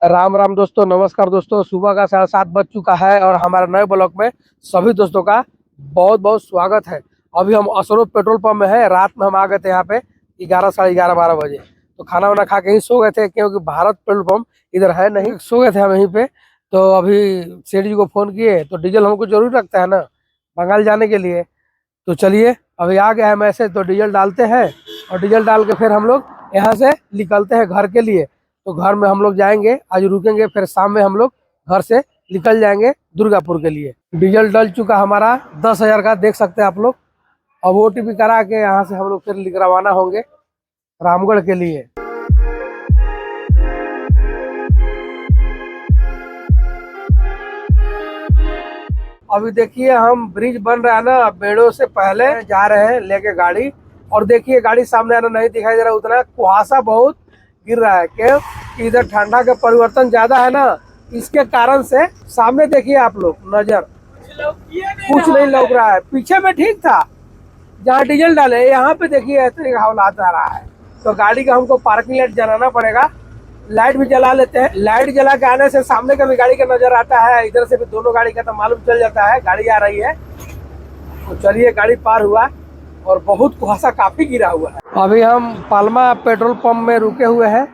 राम राम दोस्तों, नमस्कार दोस्तों। सुबह का 7:30 बज चुका है और हमारे नए ब्लॉग में सभी दोस्तों का बहुत बहुत स्वागत है। अभी हम असरों पेट्रोल पंप में है। रात में हम आ गए थे यहाँ पे 11, साढ़े 11, 12 बजे। तो खाना वाना खा के ही सो गए थे, क्योंकि भारत पेट्रोल पंप इधर है नहीं। सो गए थे हम यहीं पे। तो अभी सेठ जी को फोन किए तो डीजल हमको जरूर लगता है ना, बंगाल जाने के लिए। तो चलिए, अभी आ गया है मैसेज, तो डीजल डालते हैं और डीजल डाल के फिर हम लोग यहाँ से निकलते हैं घर के लिए। तो घर में हम लोग जाएंगे, आज रुकेंगे, फिर शाम में हम लोग घर से निकल जाएंगे दुर्गापुर के लिए। डीजल डल चुका हमारा 10,000 का, देख सकते हैं आप लोग। अब OTP करा के यहाँ से हम लोग फिर रवाना होंगे रामगढ़ के लिए। अभी देखिए, हम ब्रिज बन रहा है ना, बेड़ो से पहले जा रहे हैं लेके गाड़ी। और देखिए, गाड़ी सामने आना नहीं दिखाई दे रहा, उतना कुहासा बहुत गिर रहा है। क्यों? इधर ठंडा का परिवर्तन ज्यादा है ना, इसके कारण से। सामने देखिए आप लोग, नजर कुछ नहीं लग रहा है। पीछे में ठीक था, जहाँ डीजल डाले, यहाँ पे देखिए ऐसे हालात आ रहा है। तो गाड़ी का हमको पार्किंग लाइट जलाना पड़ेगा। लाइट भी जला लेते हैं। लाइट जला के आने से सामने का भी गाड़ी का नजर आता है, इधर से भी दोनों गाड़ी का तो मालूम चल जाता है गाड़ी आ रही है। तो चलिए, गाड़ी पार हुआ और बहुत कुहासा काफी गिरा हुआ है। अभी हम पालमा पेट्रोल पंप में रुके हुए हैं।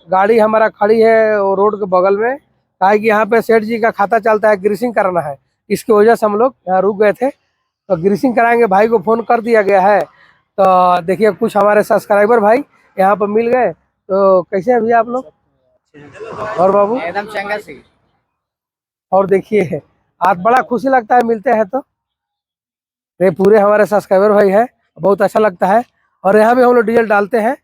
गाड़ी हमारा खड़ी है वो रोड के बगल में, कहा कि यहाँ पे सेठ जी का खाता चलता है, ग्रीसिंग कराना है। इसकी वजह से हम लोग यहाँ रुक गए थे। तो ग्रीसिंग कराएंगे, भाई को फोन कर दिया गया है। तो देखिए, कुछ हमारे सब्सक्राइबर भाई यहाँ पर मिल गए। तो कैसे हैं भैया आप लोग? और बाबू एकदम चंगा सी। और देखिए, आज बड़ा खुशी लगता है मिलते हैं तो। ये पूरे हमारे सब्सक्राइबर भाई है, बहुत अच्छा लगता है। और यहाँ भी हम लोग डीजल डालते हैं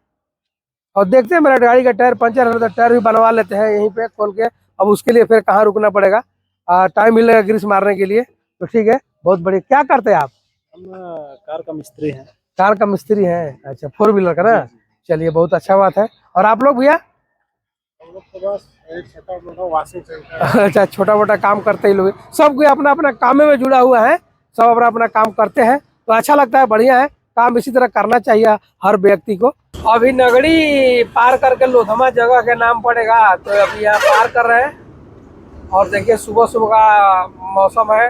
और देखते हैं। मेरा गाड़ी का टायर पंचर है तो टायर भी बनवा लेते हैं यहीं पे खोल के। अब उसके लिए फिर कहाँ रुकना पड़ेगा, टाइम मिलेगा ग्रीस मारने के लिए। तो ठीक है, बहुत बढ़िया। क्या करते हैं आप? हम कार का मिस्त्री हैं। कार का मिस्त्री है? अच्छा, 4 व्हीलर का ना। चलिए, बहुत अच्छा बात है। और आप लोग भैया? हम लोग तो बस एक छोटा मोटा वाशिंग चलता है। अच्छा, छोटा मोटा काम करते ही लोग, सब कोई अपना अपना काम में जुड़ा हुआ है। सब अपना अपना काम करते हैं तो अच्छा लगता है, बढ़िया है। काम इसी तरह करना चाहिए हर व्यक्ति को। अभी नगड़ी पार करके लोधमा जगह के नाम पड़ेगा, तो अभी यहाँ पार कर रहे हैं। और देखिए, सुबह सुबह का मौसम है,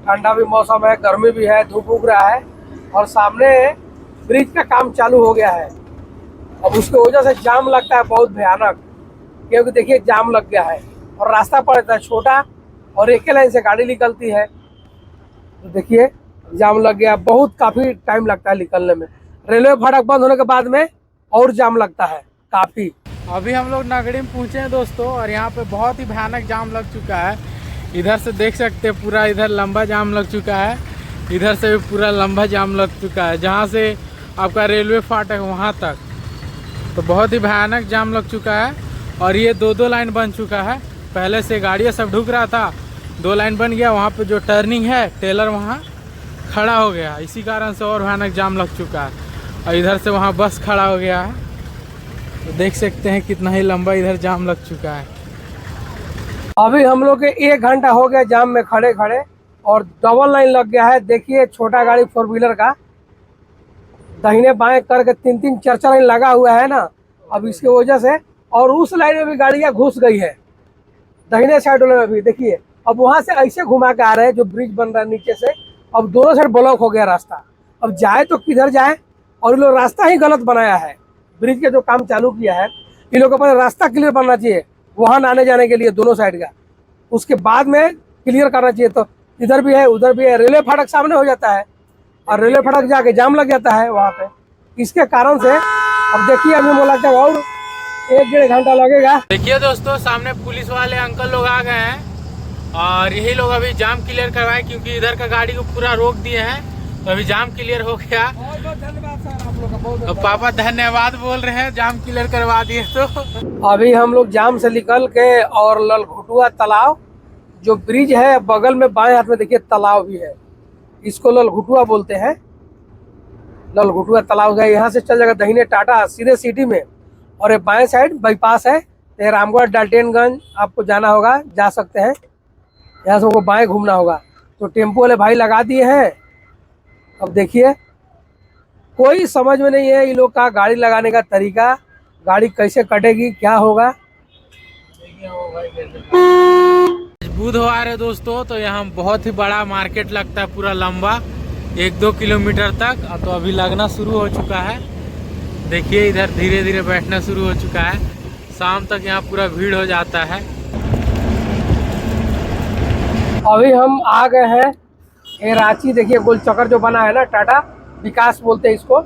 ठंडा भी मौसम है, गर्मी भी है, धूप उग रहा है। और सामने ब्रिज का काम चालू हो गया है। अब उसकी वजह से जाम लगता है बहुत भयानक, क्योंकि देखिए जाम लग गया है और रास्ता पड़ता है छोटा और एक लाइन से गाड़ी निकलती है। तो देखिए, जाम लग गया, बहुत काफी टाइम लगता है निकलने में। रेलवे फाटक बंद होने के बाद में और जाम लगता है काफी। अभी हम लोग नगड़ी में पहुंचे हैं दोस्तों, और यहाँ पे बहुत ही भयानक जाम लग चुका है। इधर से देख सकते हैं, पूरा इधर लंबा जाम लग चुका है। इधर से भी पूरा लंबा जाम लग चुका है, जहाँ से आपका रेलवे फाटक वहाँ तक। तो बहुत ही भयानक जाम लग चुका है। और ये दो लाइन बन चुका है। पहले से गाड़ियाँ सब ढुक रहा था, 2 लाइन बन गया। वहाँ पे जो टर्निंग है, टेलर वहाँ खड़ा हो गया, इसी कारण से और भयानक जाम लग चुका है। और इधर से वहाँ बस खड़ा हो गया है। तो देख सकते हैं कितना ही लंबा इधर जाम लग चुका है। अभी हम लोग के 1 घंटा हो गया जाम में खड़े खड़े, और डबल लाइन लग गया है। देखिए, छोटा गाड़ी 4 व्हीलर का दाहिने बाएं करके 3-3, 4-4 लाइन लगा हुआ है ना। अब इसकी वजह से, और उस लाइन में भी गाड़ियां घुस गई है, दाहिने साइड में भी देखिए। अब वहां से ऐसे घुमा के आ रहे हैं, जो ब्रिज बन रहा है नीचे से। अब दोनों साइड ब्लॉक हो गया रास्ता। अब जाए तो किधर जाए, और ये लोग रास्ता ही गलत बनाया है। ब्रिज के जो काम चालू किया है, इन लोगों को रास्ता क्लियर बनना चाहिए वहां आने जाने के लिए, दोनों साइड का। उसके बाद में क्लियर करना चाहिए। तो इधर भी है, उधर भी है। रेलवे फाटक सामने हो जाता है और रेलवे फाटक जाके जाम लग जाता है वहाँ पे। इसके कारण से अब देखिए, अभी मुझे लगता है और 1-1.5 घंटा लगेगा। देखिए दोस्तों, सामने पुलिस वाले अंकल लोग आ गए हैं, और यही लोग अभी जाम क्लियर करवाए, क्योंकि इधर का गाड़ी को पूरा रोक दिए हैं। तो अभी जाम क्लियर हो गया। बहुत बहुत धन्यवाद सर, आप लोग का बहुत तो पापा धन्यवाद बोल रहे हैं, जाम क्लियर करवा दिए। तो अभी हम लोग जाम से निकल के, और ललघुटुआ तालाब जो ब्रिज है, बगल में बाएं हाथ में देखिए तालाब भी है, इसको ललघुटुआ बोलते हैं। ललघुटुआ तालाब है, यहाँ से चल जाएगा दाहिने टाटा सीधे सिटी में, और ये बाएं साइड बाईपास है। तो रामगढ़ डाल्टनगंज आपको जाना होगा, जा सकते हैं। यहाँ से हमको बाएं घूमना होगा। तो टेम्पो वाले भाई लगा दिए हैं। अब देखिए, कोई समझ में नहीं है इन लोग का गाड़ी लगाने का तरीका, गाड़ी कैसे कटेगी, क्या होगा। बुधवार है दोस्तों, तो यहाँ बहुत ही बड़ा मार्केट लगता है, पूरा लंबा 1-2 किलोमीटर तक। तो अभी लगना शुरू हो चुका है। देखिए इधर धीरे धीरे बैठना शुरू हो चुका है। शाम तक यहाँ पूरा भीड़ हो जाता है। अभी हम आ गए हैं ये रांची। देखिए गोल चक्कर जो बना है ना, टाटा विकास बोलते हैं इसको।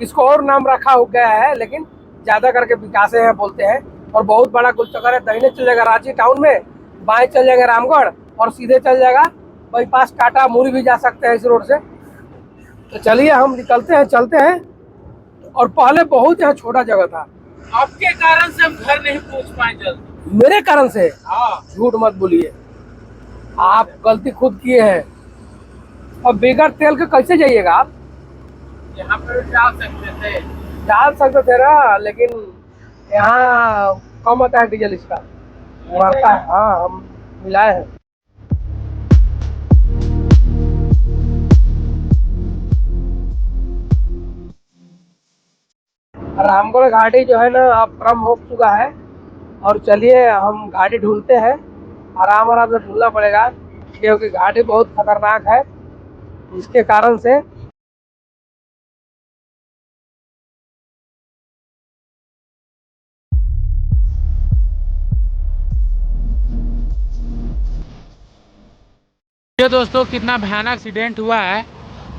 इसको और नाम रखा हो गया है, लेकिन ज़्यादा करके विकास है बोलते हैं। और बहुत बड़ा गोल चक्कर है। दाहिने चल जाएगा रांची टाउन में, बाएं चल जाएगा रामगढ़, और सीधे चल जाएगा बाईपास टाटा मुरी भी जा सकते हैं इस रोड से। तो चलिए हम निकलते हैं, चलते हैं। और पहले बहुत यहाँ छोटा जगह था। आपके कारण से हम घर नहीं पहुँच पाए जल्दी। मेरे कारण से? हाँ, झूठ मत बोलिए, आप गलती खुद किए हैं। और बगैर तेल के कैसे जाइएगा आप? यहाँ पर डाल सकते थे। डाल सकते थे ना, लेकिन यहाँ कम आता है डीजल इसका, बढ़ता है। हाँ, हम मिलाए हैं। रामगढ़ घाटी जो है ना अब क्रम हो चुका है। और चलिए हम गाड़ी ढूंढते हैं। आराम आराम से ढूंढना पड़ेगा, क्योंकि घाटी बहुत खतरनाक है। इसके कारण से ये दोस्तों कितना भयानक एक्सीडेंट हुआ है।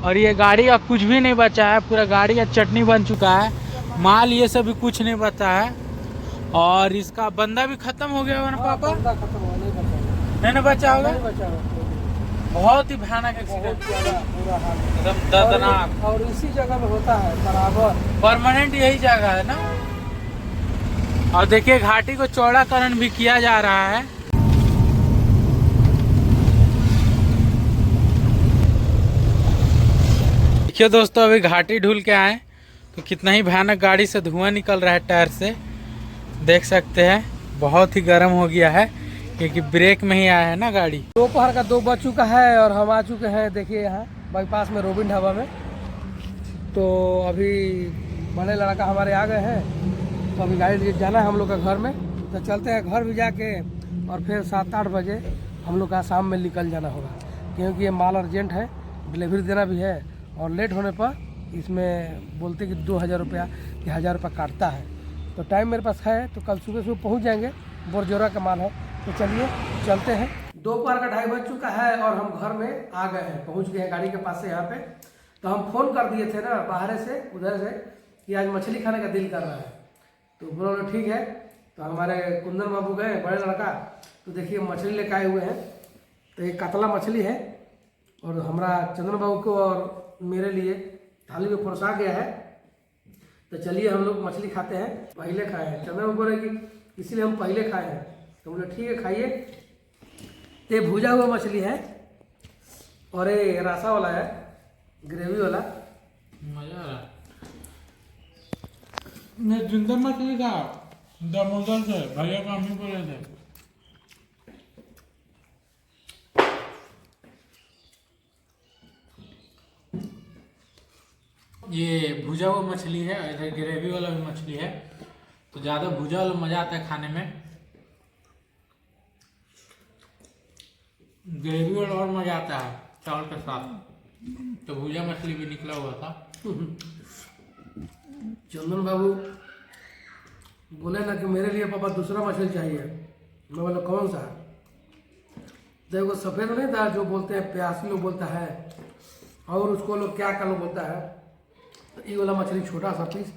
और ये गाड़ी अब कुछ भी नहीं बचा है, पूरा गाड़ी अब चटनी बन चुका है। माल ये सब भी कुछ नहीं बचा है। और इसका बंदा भी खत्म हो गया होगा ना पापा? नहीं ना बचा होगा। बहुत ही भयानक एक्सीडेंट, एकदम दर्दनाक। और इसी जगह में होता है बराबर, परमानेंट यही जगह है ना। और देखिए घाटी को चौड़ाकरण भी किया जा रहा है। देखिए दोस्तों अभी घाटी ढूल के आए तो कितना ही भयानक गाड़ी से धुआं निकल रहा है टायर से। देख सकते हैं बहुत ही गर्म हो गया है, क्योंकि ब्रेक में ही आया है ना गाड़ी। दोपहर का 2 बज चुका है और हम आ चुके हैं। देखिए यहाँ बाईपास में रोबिन ढाबा में। तो अभी बड़े लड़का हमारे आ गए हैं, तो अभी गाड़ी लेके जाना है हम लोग का घर में। तो चलते हैं घर भी जाके, और फिर 7-8 बजे हम लोग का शाम में निकल जाना होगा, क्योंकि ये माल अर्जेंट है, डिलीवरी देना भी है। और लेट होने पर इसमें बोलते कि 2000 रुपया कि 1000 रुपया काटता है। तो टाइम मेरे पास है, तो कल सुबह सुबह पहुंच जाएंगे। बोरजोरा का माल है। तो चलिए चलते हैं। दोपहर का 2:30 बज चुका है और हम घर में आ गए हैं, पहुंच गए हैं गाड़ी के पास से यहाँ पे। तो हम फ़ोन कर दिए थे ना बाहर से, उधर से, कि आज मछली खाने का दिल कर रहा है। तो बोलो ठीक है। तो हमारे कुंदन बाबू गए, बड़े लड़का। तो देखिए मछली लेकर आए हुए हैं। तो एक कतला मछली है, और हमारा चंदन बाबू को और मेरे लिए थाली में परोसा गया है। तो चलिए हम लोग मछली खाते हैं। पहले खाए हैं, चंदन बाबू बोले कि इसीलिए हम पहले खाए हैं। तो बोले ठीक है खाइए। ये भुजा हुआ मछली है, और ये रासा वाला है, ग्रेवी वाला। मजा आ रहा है। मैं जिंदा मछली था दामोदर से, भैया का हम ही बोले थे। ये भुजा हुआ मछली है, इधर ग्रेवी वाला भी मछली है। तो ज़्यादा भुजा वाला मज़ा आता है खाने में, ग्रेवी वाला और मज़ा आता है चावल के साथ। तो भुजा मछली भी निकला हुआ था। चंदन बाबू बोले ना कि मेरे लिए पापा दूसरा मछली चाहिए। मैं बोला कौन सा? देखो सफ़ेद नहीं था जो बोलते हैं, प्यासी लोग बोलता है, और उसको लोग क्या का लोग बोलता है। तो ये वाला मछली छोटा सा पीस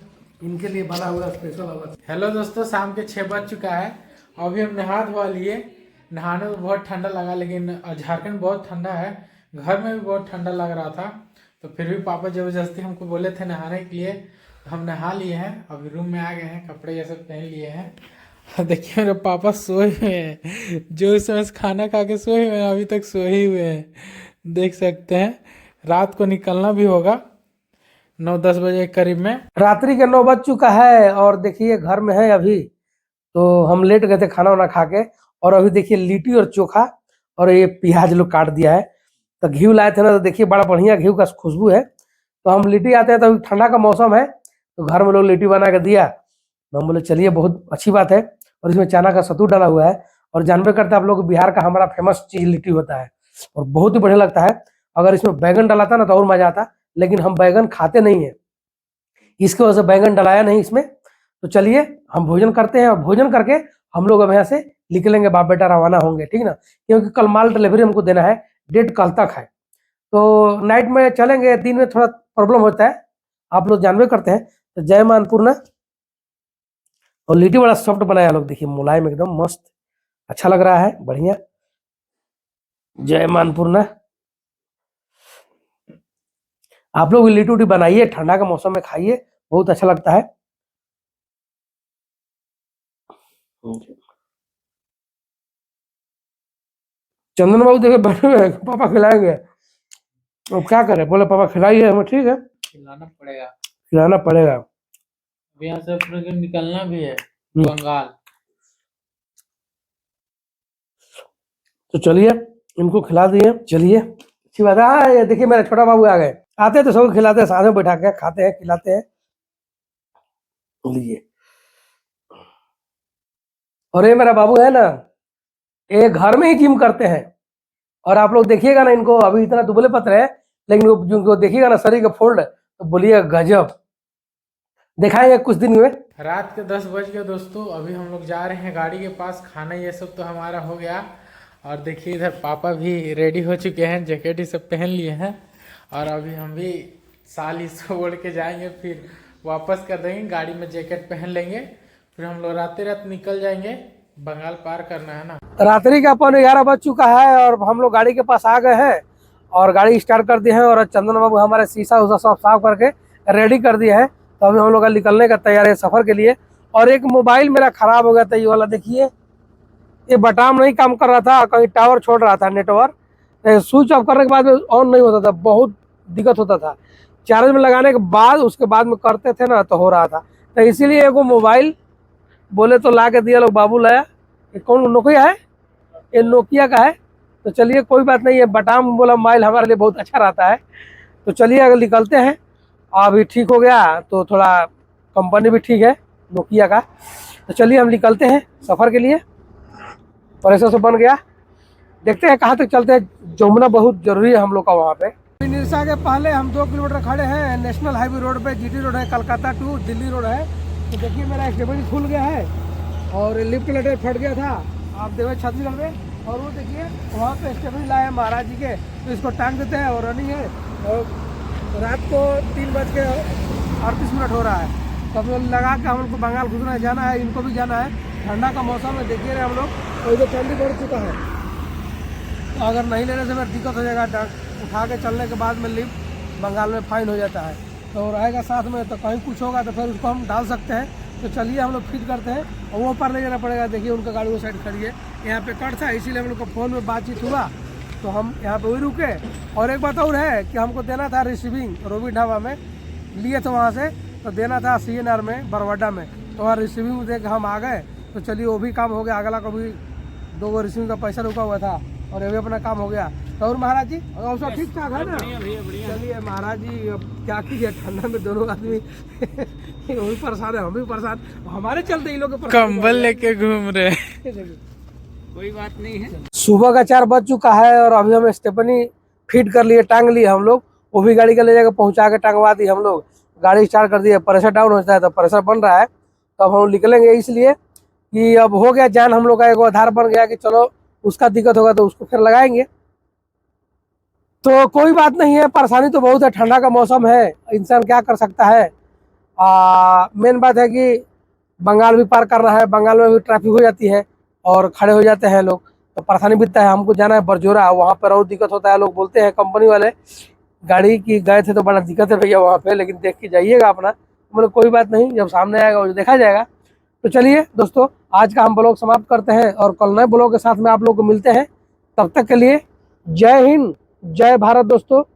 इनके लिए बना हुआ स्पेशल वाला। हेलो दोस्तों, शाम के 6 बज चुका है। अभी हम नहा धोवा लिए। नहाने में बहुत ठंडा लगा, लेकिन झारखंड बहुत ठंडा है, घर में भी बहुत ठंडा लग रहा था। तो फिर भी पापा ज़बरदस्ती हमको बोले थे नहाने के लिए, तो हम नहा लिए हैं। अभी रूम में आ गए हैं, कपड़े ये सब पहन लिए हैं। देखिए मेरे पापा सोए हुए हैं, जो उस समय खाना खा के सोए हुए हैं, अभी तक सोए हुए हैं। देख सकते हैं। रात को निकलना भी होगा 9-10 बजे के करीब में। रात्रि के 9 बज चुका है, और देखिए घर में है अभी। तो हम लेट गए थे खाना वाना खा के। और अभी देखिए लिट्टी और चोखा, और ये प्याज लोग काट दिया है। तो घी लाए थे ना, तो देखिए बड़ा बढ़िया घी का खुशबू है। तो हम लिट्टी आते हैं, तो अभी ठंडा का मौसम है, तो घर में लोग लिट्टी बना के दिया। तो हम बोले चलिए बहुत अच्छी बात है। और इसमें चना का सत्तू डाला हुआ है। और जानबे करते हैं आप लोग, बिहार का हमारा फेमस चीज लिट्टी होता है और बहुत ही बढ़िया लगता है। अगर इसमें बैगन डलाता ना तो और मजा आता, लेकिन हम बैगन खाते नहीं है, इसकी वजह से बैगन डलाया नहीं इसमें। तो चलिए हम भोजन करते हैं और भोजन करके हम लोग अब यहाँ से निकलेंगे, बाप बेटा रवाना होंगे, ठीक ना, क्योंकि कल माल डिलीवरी हमको देना है, डेट कल तक है। तो नाइट में चलेंगे, दिन में थोड़ा प्रॉब्लम होता है, आप लोग जानबे करते हैं। तो जय मां अन्नपूर्णा। और लिट्टी बड़ा सॉफ्ट बनाया लोग, देखिए मुलायम एकदम मस्त, अच्छा लग रहा है, बढ़िया। जय मां अन्नपूर्णा। आप लोग भी लिट्टी उट्टी बनाइए, ठंडा का मौसम में खाइए, बहुत अच्छा लगता है। चंदन बाबू देखे बैठे हुए हैं, पापा खिलाएंगे। अब क्या करें, बोले पापा खिलाइए हमें, ठीक है खिलाना पड़ेगा, खिलाना पड़ेगा। अब यहाँ से अपने को निकलना भी है हम्म। बंगाल। तो चलिए इनको खिला दिए, चलिए अच्छी बात है। हाँ, ये देखिए मेरा छोटा बाबू आ गए, आते हैं तो सबको खिलाते हैं, साथ में बैठा के खाते हैं, खिलाते हैं। लीजिए। और ये मेरा बाबू है ना, ये घर में ही जिम करते हैं। और आप लोग देखिएगा ना इनको, अभी इतना दुबले पतले हैं, लेकिन जिनको देखिएगा ना शरीर का फोल्ड, तो बोलिए गजब। दिखाएंगे कुछ दिन में। रात के 10 बज गए दोस्तों, अभी हम लोग जा रहे हैं गाड़ी के पास। खाना ये सब तो हमारा हो गया, और देखिए इधर पापा भी रेडी हो चुके हैं, जैकेट ही सब पहन लिए हैं। और अभी हम भी साल इसको ओढ़ के जाएंगे, फिर वापस कर देंगे, गाड़ी में जैकेट पहन लेंगे, फिर हम लोग रात निकल जाएंगे। बंगाल पार करना है ना। रात्रि का 11 बज चुका है और हम लोग गाड़ी के पास आ गए हैं और गाड़ी स्टार्ट कर दी है। और चंदन बाबू हमारे शीशा उसा सब साफ करके रेडी कर दिए हैं। तो अभी हम लोग का निकलने का तैयार है सफर के लिए। और एक मोबाइल मेरा खराब हो गया था, ये वाला देखिए, ये बटन नहीं काम कर रहा था, कहीं टावर छोड़ रहा था नेटवर्क, स्विच ऑफ करने के बाद ऑन नहीं होता था, बहुत दिक्कत होता था। चार्ज में लगाने के बाद उसके बाद में करते थे ना तो हो रहा था। तो इसीलिए एगो मोबाइल बोले तो ला के दिया लोग, बाबू लाया। ये कौन नोकिया है? ये नोकिया का है। तो चलिए कोई बात नहीं है, बटाम बोला मोबाइल हमारे लिए बहुत अच्छा रहता है। तो चलिए अगर निकलते हैं, अभी ठीक हो गया तो थोड़ा कंपनी भी ठीक है नोकिया का। तो चलिए हम निकलते हैं सफ़र के लिए, प्रेशर से बन गया, देखते हैं कहाँ तक चलते हैं। जमुना बहुत जरूरी है हम लोग का वहाँ पे। निरसा के पहले हम 2 किलोमीटर खड़े हैं नेशनल हाईवे रोड पे, जीटी रोड है, कलकत्ता टू दिल्ली रोड है। तो देखिए मेरा एक्टिविटी खुल गया है और लिफ्ट लेटर फट गया था, आप देवे छत्तीसगढ़ में। और वो देखिए वहाँ पे स्टेपनी लाए हैं महाराज जी के, तो इसको टांग देते हैं और रनिंग है। और रात को 3:38 हो रहा है, तो हम लोग लगा के हम लोग को बंगाल घुसना जाना है, इनको भी जाना है। ठंडा का मौसम है, देखिए रहे हम लोग, तो इधर ठंडी बढ़ चुका है। तो अगर नहीं लेने से मेरा दिक्कत हो जाएगा, उठा के चलने के बाद में लिफ्ट बंगाल में फाइन हो जाता है। तो रहेगा साथ में, तो कहीं कुछ होगा तो फिर उसको हम डाल सकते हैं। तो चलिए हम लोग फिट करते हैं और वो पर ले जाना पड़ेगा। देखिए उनका गाड़ी वो साइड खड़ी है, यहाँ पे कट था, इसीलिए हम लोग को फ़ोन में बातचीत हुआ तो हम यहाँ पे वही रुके। और एक बात और है कि हमको देना था रिसीविंग, रोबी ढाबा में लिए थे वहाँ से, तो देना था CNR में बरवाडा में, तो वहाँ रिसीविंग दे के हम आ गए। तो चलिए वो भी काम हो गया, अगला को भी 2 रिसीविंग का पैसा रुका हुआ था और ये भी अपना काम हो गया। तो और महाराज जी और सब ठीक ठाक है ना? चलिए महाराज जी, अब क्या कीजिए, ठंडा में दोनों आदमी वो भी परेशान है, हम भी परेशान, हमारे चलते ही लोग कंबल लेके घूम रहे। कोई बात नहीं है। सुबह का 4 बज चुका है और अभी हम स्टेपनी फिट कर लिए, टांग लिए हम लोग। वो भी गाड़ी का ले जाकर पहुंचा के टांगवा दी हम लोग, गाड़ी स्टार्ट कर दी है। प्रेशर डाउन होता है तो प्रेशर बन रहा है, तो अब हम निकलेंगे, इसलिए कि अब हो गया जान हम लोग का एक आधार बन गया कि चलो उसका दिक्कत होगा तो उसको फिर लगाएंगे। तो कोई बात नहीं है, परेशानी तो बहुत है, ठंडा का मौसम है, इंसान क्या कर सकता है। मेन बात है कि बंगाल भी पार करना है, बंगाल में भी ट्रैफिक हो जाती है और खड़े हो जाते हैं लोग, तो परेशानी बीतता है। हमको जाना है बरजोरा, वहाँ पर और दिक्कत होता है। लोग बोलते हैं कंपनी वाले, गाड़ी की गए थे तो बड़ा दिक्कत है भैया वहाँ पे, लेकिन देख के जाइएगा अपना। मतलब कोई बात नहीं, जब सामने आएगा वो देखा जाएगा। तो चलिए दोस्तों, आज का हम ब्लॉग समाप्त करते हैं और कल नए ब्लॉग के साथ में आप लोग को मिलते हैं। तब तक के लिए जय हिंद, जय भारत दोस्तों।